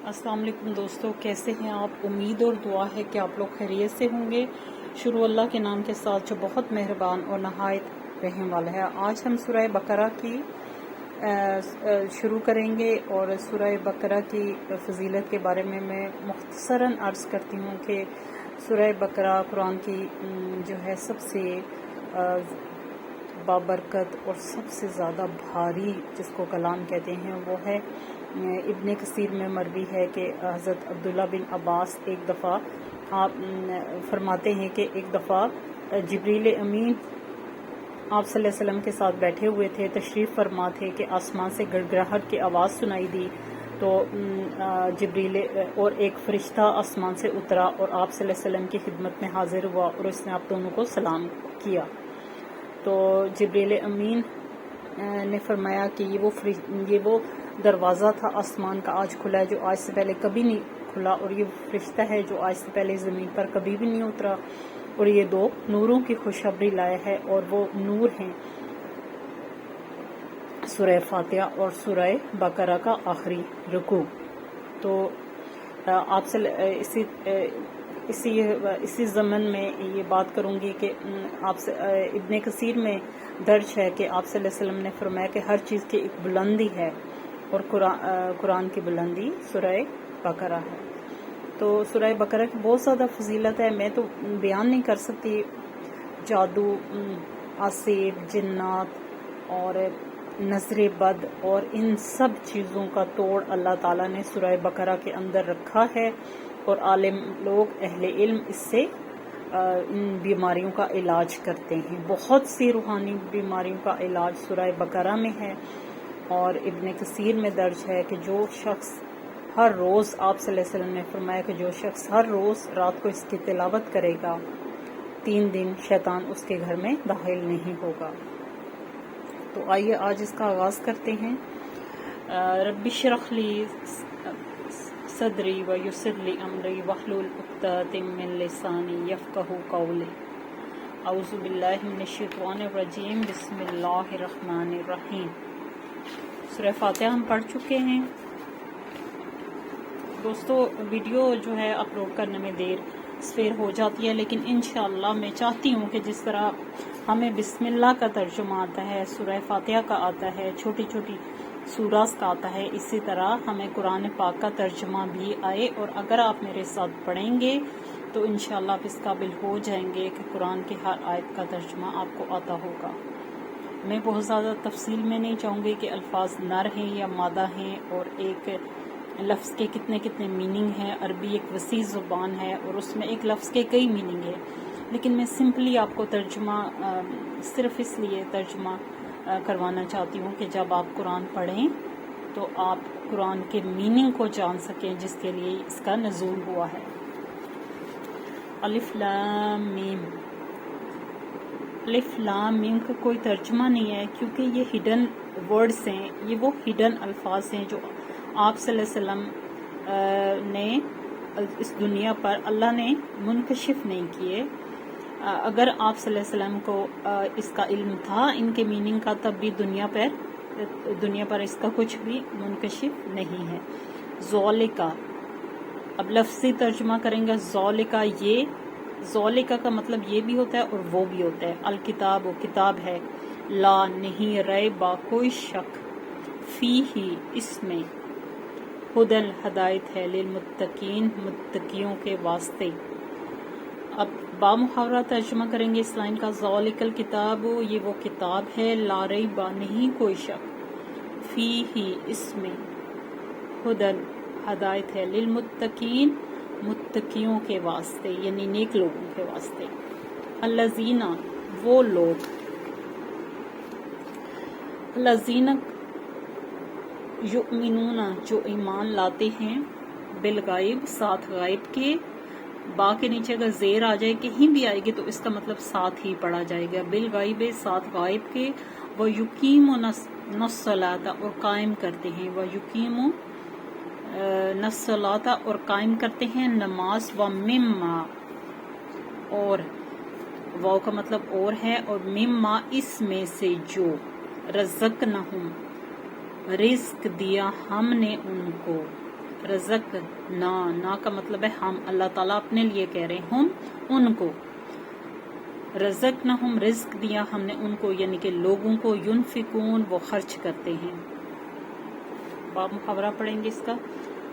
السلام علیکم دوستو، کیسے ہیں آپ؟ امید اور دعا ہے کہ آپ لوگ خیریت سے ہوں گے۔ شروع اللہ کے نام کے ساتھ جو بہت مہربان اور نہایت رحم والا ہے۔ آج ہم سورہ بقرہ کی شروع کریں گے، اور سورہ بقرہ کی فضیلت کے بارے میں مختصراً عرض کرتی ہوں کہ سورہ بقرہ قرآن کی جو ہے سب سے بابرکت اور سب سے زیادہ بھاری جس کو کلام کہتے ہیں وہ ہے۔ ابن کثیر میں مروی ہے کہ حضرت عبداللہ بن عباس ایک دفعہ آپ فرماتے ہیں کہ ایک دفعہ جبریل امین آپ صلی اللہ علیہ وسلم کے ساتھ بیٹھے ہوئے تھے، تشریف فرما تھے کہ آسمان سے گڑگڑاہٹ کی آواز سنائی دی، تو جبریل اور ایک فرشتہ آسمان سے اترا اور آپ صلی اللہ علیہ وسلم کی خدمت میں حاضر ہوا، اور اس نے آپ دونوں کو سلام کیا۔ تو جبریل امین نے فرمایا کہ یہ وہ دروازہ تھا آسمان کا آج کھلا ہے جو آج سے پہلے کبھی نہیں کھلا، اور یہ فرشتہ ہے جو آج سے پہلے زمین پر کبھی بھی نہیں اترا، اور یہ دو نوروں کی خوشخبری لایا ہے، اور وہ نور ہیں سورہ فاتحہ اور سورہ بقرہ کا آخری رکوع۔ تو آپ سے اسی ضمن میں یہ بات کروں گی کہ آپ سے ابن کثیر میں درج ہے کہ آپ صلی اللہ علیہ وسلم نے فرمایا کہ ہر چیز کی ایک بلندی ہے، اور قرآن کی بلندی سورہ بقرہ ہے۔ تو سورہ بقرہ کی بہت زیادہ فضیلت ہے، میں تو بیان نہیں کر سکتی۔ جادو، عصیب، جنات اور نظر بد اور ان سب چیزوں کا توڑ اللہ تعالیٰ نے سورہ بقرہ کے اندر رکھا ہے، اور عالم لوگ اہل علم اس سے ان بیماریوں کا علاج کرتے ہیں۔ بہت سی روحانی بیماریوں کا علاج سورہ بقرہ میں ہے، اور ابن کثیر میں درج ہے کہ جو شخص ہر روز، آپ صلی اللہ علیہ وسلم نے فرمایا کہ جو شخص ہر روز رات کو اس کی تلاوت کرے گا 3 دن شیطان اس کے گھر میں داخل نہیں ہوگا۔ تو آئیے آج اس کا آغاز کرتے ہیں۔ رب اشرح لی صدری ویسر لی امری واحلل عقدۃ من لسانی یفقہوا قولی۔ اعوذ باللہ من الشیطان الرجیم، بسم اللہ الرحمن الرحیم۔ سورہ فاتحہ ہم پڑھ چکے ہیں دوستو۔ ویڈیو جو ہے اپلوڈ کرنے میں دیر سویر ہو جاتی ہے، لیکن انشاءاللہ میں چاہتی ہوں کہ جس طرح ہمیں بسم اللہ کا ترجمہ آتا ہے، سورہ فاتحہ کا آتا ہے، چھوٹی چھوٹی سوراز کا آتا ہے، اسی طرح ہمیں قرآن پاک کا ترجمہ بھی آئے، اور اگر آپ میرے ساتھ پڑھیں گے تو انشاءاللہ آپ اس قابل ہو جائیں گے کہ قرآن کی ہر آیت کا ترجمہ آپ کو آتا ہوگا۔ میں بہت زیادہ تفصیل میں نہیں چاہوں گی کہ الفاظ نر ہیں یا مادہ ہیں، اور ایک لفظ کے کتنے میننگ ہیں۔ عربی ایک وسیع زبان ہے، اور اس میں ایک لفظ کے کئی میننگ ہیں، لیکن میں سمپلی آپ کو ترجمہ صرف اس لیے ترجمہ کروانا چاہتی ہوں کہ جب آپ قرآن پڑھیں تو آپ قرآن کے میننگ کو جان سکیں جس کے لیے اس کا نزول ہوا ہے۔ الف لام میم۔ الف لام میم کا کوئی ترجمہ نہیں ہے، کیونکہ یہ ہڈن ورڈز ہیں، یہ وہ ہڈن الفاظ ہیں جو آپ صلی اللہ علیہ وسلم نے اس دنیا پر اللہ نے منکشف نہیں کیے۔ اگر آپ صلی اللہ علیہ وسلم کو اس کا علم تھا ان کے میننگ کا، تب بھی دنیا پر اس کا کچھ بھی منکشف نہیں ہے۔ ذالکہ، اب لفظی ترجمہ کریں گے۔ ذالکہ کا مطلب یہ بھی ہوتا ہے اور وہ بھی ہوتا ہے۔ الکتاب، وہ کتاب ہے، لا نہیں، ریبا کوئی شک، فیہ اس میں، ہدن ہدایت ہے، للمتقین متقیوں کے واسطے۔ اب با محاورہ ترجمہ کریں گے اس لائن کا۔ ذالک الکتاب، یہ وہ کتاب ہے، لا ریب نہیں کوئی شک، فیہ اس میں، ہدن ہدایت ہے، للمتقین متقیوں کے واسطے، یعنی نیک لوگوں کے واسطے۔ الذین، وہ لوگ، الذین یؤمنون جو ایمان لاتے ہیں، بالغیب ساتھ غائب کے، با کے نیچے اگر زیر آ جائے کہیں بھی آئے گی تو اس کا مطلب ساتھ ہی پڑھا جائے گا۔ بالغیب ساتھ غائب کے، وَيُقِيمُونَ الصَّلَاةَ اور قائم کرتے ہیں، وَيُقِيمُونَ الصَّلَاةَ اور قائم کرتے ہیں نماز، وَمِمَّا اور، واو کا مطلب اور ہے، اور مما اس میں سے جو، رزقناہم رزق دیا ہم نے ان کو، رزق نا کا مطلب ہے ہم، اللہ تعالیٰ اپنے لیے کہہ رہے ہیں، ہم ان کو، رزقناہم رزق دیا ہم نے ان کو، یعنی کہ لوگوں کو، ینفقون وہ خرچ کرتے ہیں۔ باب محاورہ پڑھیں گے اس کا۔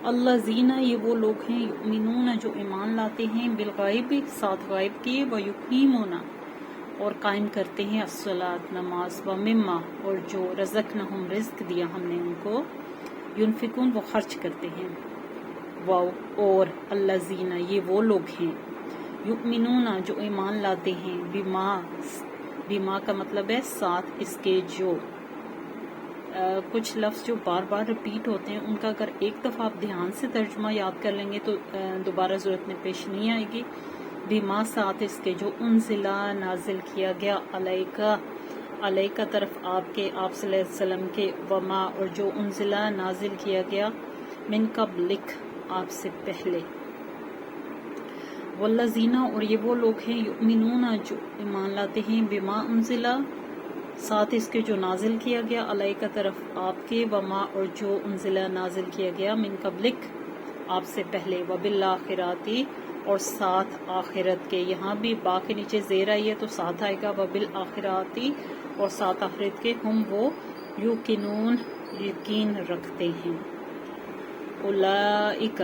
اللہ زینہ یہ وہ لوگ ہیں، یؤمنون جو ایمان لاتے ہیں، بالغیب ساتھ غائب کے، ویقیمون اور قائم کرتے ہیں، الصلاۃ نماز، ومما اور جو رزقناہم رزق دیا ہم نے ان کو، ینفقون وہ خرچ کرتے ہیں، اور اللہ زینہ یہ وہ لوگ ہیں، یؤمنون جو ایمان لاتے ہیں، بما کا مطلب ہے ساتھ اس کے، جو کچھ لفظ جو بار بار ریپیٹ ہوتے ہیں ان کا اگر ایک دفعہ آپ دھیان سے ترجمہ یاد کر لیں گے تو دوبارہ ضرورت میں پیش نہیں آئے گی۔ بما ساتھ اس کے، جو انزلہ نازل کیا گیا، علیکہ طرف آپ کے، آپ صلی اللہ علیہ وسلم کے، وما اور جو انزلہ نازل کیا گیا، من قبلک آپ سے پہلے، والذین اور یہ وہ لوگ ہیں، یؤمنون جو ایمان لاتے ہیں، بما انزلہ ساتھ اس کے جو نازل کیا گیا، علیکہ طرف آپ کے، وما اور جو انزلہ نازل کیا گیا، من قبلک آپ سے پہلے، وبالآخراتی اور ساتھ آخرت کے، یہاں بھی با کے نیچے زیر آئی ہے تو ساتھ آئے گا، وبالآخراتی اور ساتھ آخرت کے، ہم وہ یوقنون یقین رکھتے ہیں، اولئک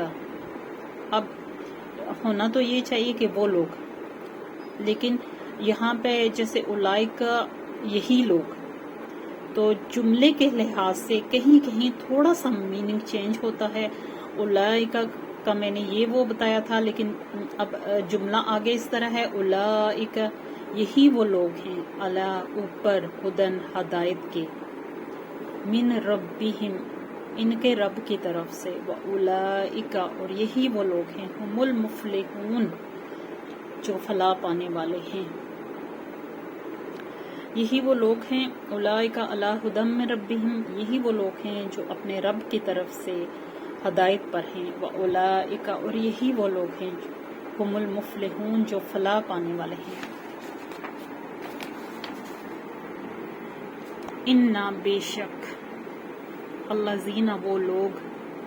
اب ہونا تو یہ چاہیے کہ وہ لوگ، لیکن یہاں پہ جیسے اولئک یہی لوگ، تو جملے کے لحاظ سے کہیں کہیں تھوڑا سا میننگ چینج ہوتا ہے۔ اولئک کا میں نے یہ وہ بتایا تھا، لیکن اب جملہ آگے اس طرح ہے، اولئک یہی وہ لوگ ہیں، علی اوپر، ہدن ہدایت کے، من ربہم ان کے رب کی طرف سے، واولئک اور یہی وہ لوگ ہیں، ہم المفلحون جو فلاح پانے والے ہیں، یہی وہ لوگ ہیں، اولئک علی ھدی من ربہم یہی وہ لوگ ہیں جو اپنے رب کی طرف سے ہدایت پر ہیں، واولئک اور یہی وہ لوگ ہیں، ہم المفلحون جو فلاح پانے والے ہیں۔ انا بے شک، الذین وہ لوگ،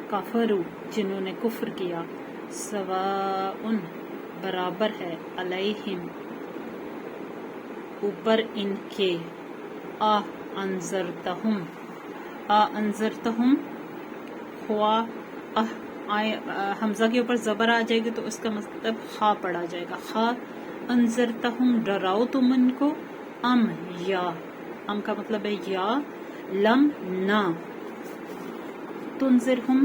کفروا جنہوں نے کفر کیا، سواء برابر ہے، علیہم اوپر ان کے، انذرتہم خواہ حمزہ کے اوپر زبر آ جائے گی تو اس کا مطلب خواہ پڑا جائے گا، خواہ انذرتہم ڈراؤ تم ان کو، ام یا، ام کا مطلب ہے یا، لم نہ، تنذرہم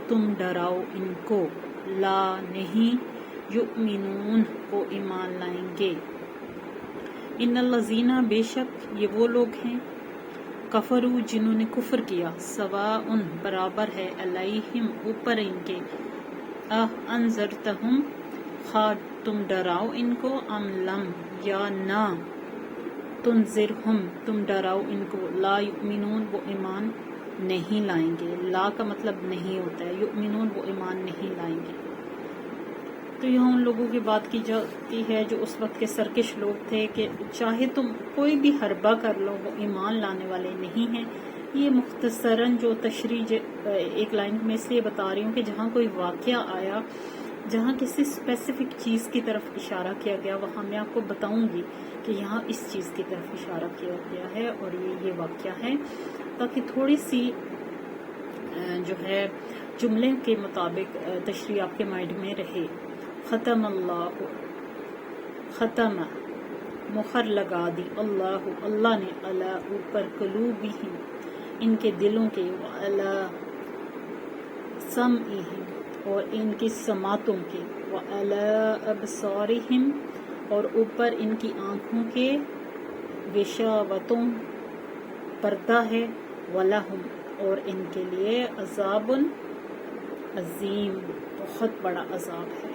تم ڈراؤ ان کو، لا نہیں، یؤمنون وہ ایمان لائیں گے، ان الذین بے شک یہ وہ لوگ ہیں، کفروا جنہوں نے کفر کیا، سواء برابر ہے، علیہم اوپر ان کے، انذرتہم خواہ تم ڈراؤ ان کو، ام لم یا نہ، تنذرہم تم ڈراؤ ان کو، لا یؤمنون وہ ایمان نہیں لائیں گے، لا کا مطلب نہیں ہوتا ہے، یؤمنون وہ ایمان نہیں لائیں گے۔ تو یہاں ان لوگوں کی بات کی جاتی ہے جو اس وقت کے سرکش لوگ تھے کہ چاہے تم کوئی بھی حربہ کر لو وہ ایمان لانے والے نہیں ہیں۔ یہ مختصراً جو تشریح ایک لائن میں اس لیے بتا رہی ہوں کہ جہاں کوئی واقعہ آیا، جہاں کسی اسپیسیفک چیز کی طرف اشارہ کیا گیا، وہاں میں آپ کو بتاؤں گی کہ یہاں اس چیز کی طرف اشارہ کیا گیا ہے اور یہ واقعہ ہے، تاکہ تھوڑی سی جو ہے جملے کے مطابق تشریح آپ کے مائنڈ میں رہے۔ ختم اللہ، ختم مہر لگا دی، اللہ نے، علی اوپر، قلوبہم ان کے دلوں کے، وعلی سمعہم اور ان کی سماعتوں کے، وعلی ابصارہم اور اوپر ان کی آنکھوں کے، غشاوۃ پردہ ہے، ولہم اور ان کے لیے عذاب عظیم بہت بڑا عذاب ہے۔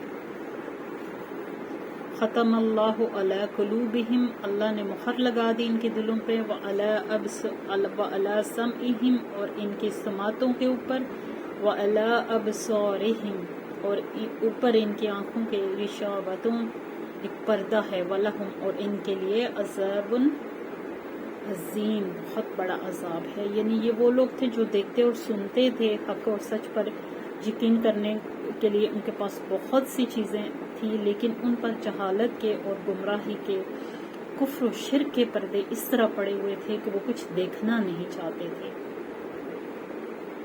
ختم اللہ علی قلوبہم اللہ نے مہر لگا دی ان کے دلوں پہ، وعلی سمعہم اور ان کی سماعتوں کے اوپر، وعلی ابصارہم اور اوپر ان کی آنکھوں کے، غشاوۃ ایک پردہ ہے، ولہم اور ان کے لیے عذاب عظیم بہت بڑا عذاب ہے۔ یعنی یہ وہ لوگ تھے جو دیکھتے اور سنتے تھے، حق اور سچ پر یقین کرنے کے لیے ان کے پاس بہت سی چیزیں تھی، لیکن ان پر جہالت کے اور گمراہی کے، کفر و شرک کے پردے اس طرح پڑے ہوئے تھے کہ وہ کچھ دیکھنا نہیں چاہتے تھے،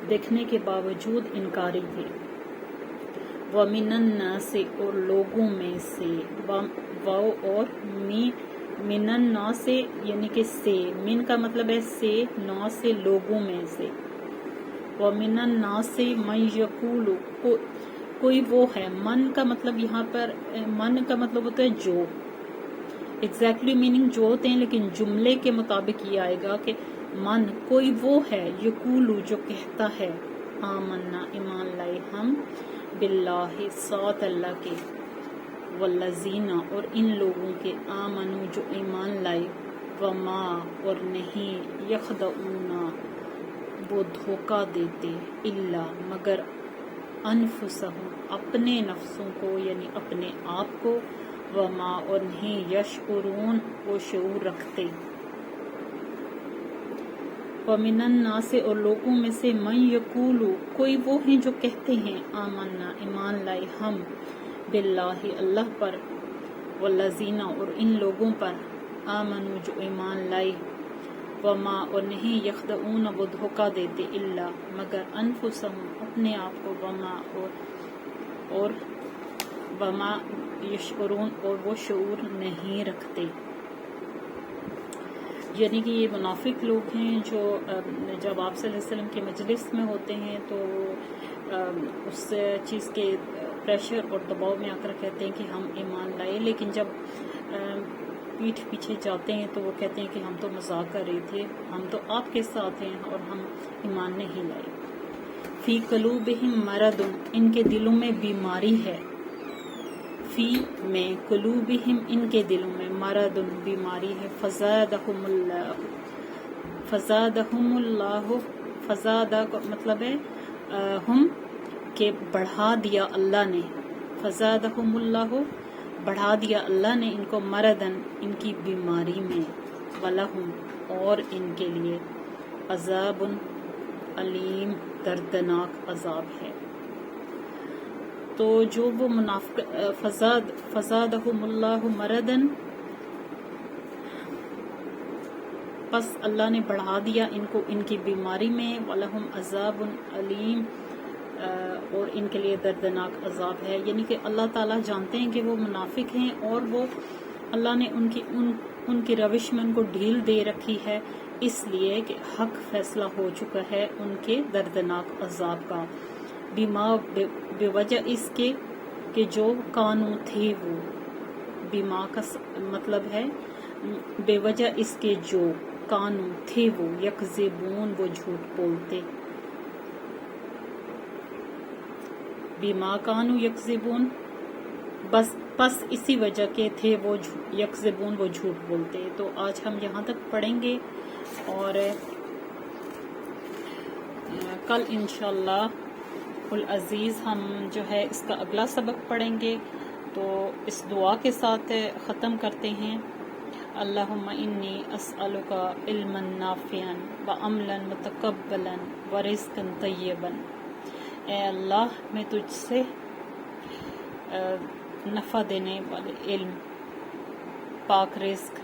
دیکھنے کے باوجود انکاری تھے۔ وَمِنَ النَّاسِ اور لوگوں میں سے، واو اور من الناس یعنی کہ سے، من کا مطلب ہے سے، ناس سے لوگوں میں سے، وَمِنَ النَّاسِ مَن یقول، کوئی وہ ہے، من کا مطلب یہاں پر، من کا مطلب ہوتا ہے جو، ایگزیکٹلی میننگ جو ہوتے ہیں، لیکن جملے کے مطابق یہ آئے گا کہ من کوئی وہ ہے، یقولو جو کہتا ہے، آمنا ایمان لائے ہم، باللہ ساتھ اللہ کے، والذین اور ان لوگوں کے، آمنو جو ایمان لائے، وما اور نہیں، یخدعون وہ دھوکہ دیتے، الا مگر، انفسہم اپنے نفسوں کو یعنی اپنے آپ کو، وما اور نہیں، یشعرون وہ شعور رکھتے۔ وَمِنَ النَّاسِ اور لوگوں میں سے، من یقول کوئی وہ ہیں جو کہتے ہیں، آمنا ایمان لائے ہم، باللہ اللہ پر، والذین اور ان لوگوں پر، آمنو جو ایمان لائے، وما اور نہیں، یخدعون وہ دھوکہ دیتے، الا مگر، انفسہم اپنے آپ کو، اور وما یشعرون اور وہ شعور نہیں رکھتے۔ یعنی کہ یہ منافق لوگ ہیں جو جب آپ صلی اللہ علیہ وسلم کے مجلس میں ہوتے ہیں تو اس چیز کے پریشر اور دباؤ میں آ کر کہتے ہیں کہ ہم ایمان لائے، لیکن جب پیٹھ پیچھے جاتے ہیں تو وہ کہتے ہیں کہ ہم تو مذاق کر رہے تھے، ہم تو آپ کے ساتھ ہیں اور ہم ایمان نہیں لائے۔ فی قلوبہم مرض ان کے دلوں میں بیماری ہے، فی میں، قلوبہم ان کے دلوں میں، مرض بیماری ہے، فزادہم اللہ، فزادہ کا مطلب ہے ہم کہ بڑھا دیا اللہ نے، فزادہم اللہ بڑھا دیا اللہ نے ان کو، مردن ان کی بیماری میں، ولہم اور ان کے لیے، عذاب علیم دردناک عذاب ہے۔ تو جو وہ منافق، فزادہم اللہ مردن، پس اللہ نے بڑھا دیا ان کو ان کی بیماری میں، وَلَهُمْ عَذَابٌ علیم اور ان کے لیے دردناک عذاب ہے۔ یعنی کہ اللہ تعالیٰ جانتے ہیں کہ وہ منافق ہیں، اور وہ اللہ نے ان کی روش میں ان کو ڈھیل دے رکھی ہے، اس لیے کہ حق فیصلہ ہو چکا ہے ان کے دردناک عذاب کا، بیما بے وجہ اس کے کہ جو کانوں تھے وہ، بیما کا مطلب ہے بے وجہ اس کے جو کانوں تھے وہ، یکذبون وہ جھوٹ بولتے، بیما کانوا یکذبون پس اسی وجہ کے تھے وہ یکذبون وہ جھوٹ بولتے۔ تو آج ہم یہاں تک پڑھیں گے، اور کل انشاءاللہ العزیز ہم جو ہے اس کا اگلا سبق پڑھیں گے۔ تو اس دعا کے ساتھ ختم کرتے ہیں، اللہم انی اسألک علما نافعا وعملا متقبلا ورزقا طیبا، اے اللہ میں تجھ سے نفع دینے والے علم، پاک رزق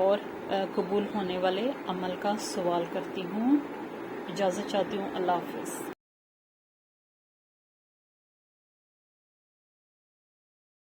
اور قبول ہونے والے عمل کا سوال کرتی ہوں۔ اجازت چاہتی ہوں، اللہ حافظ۔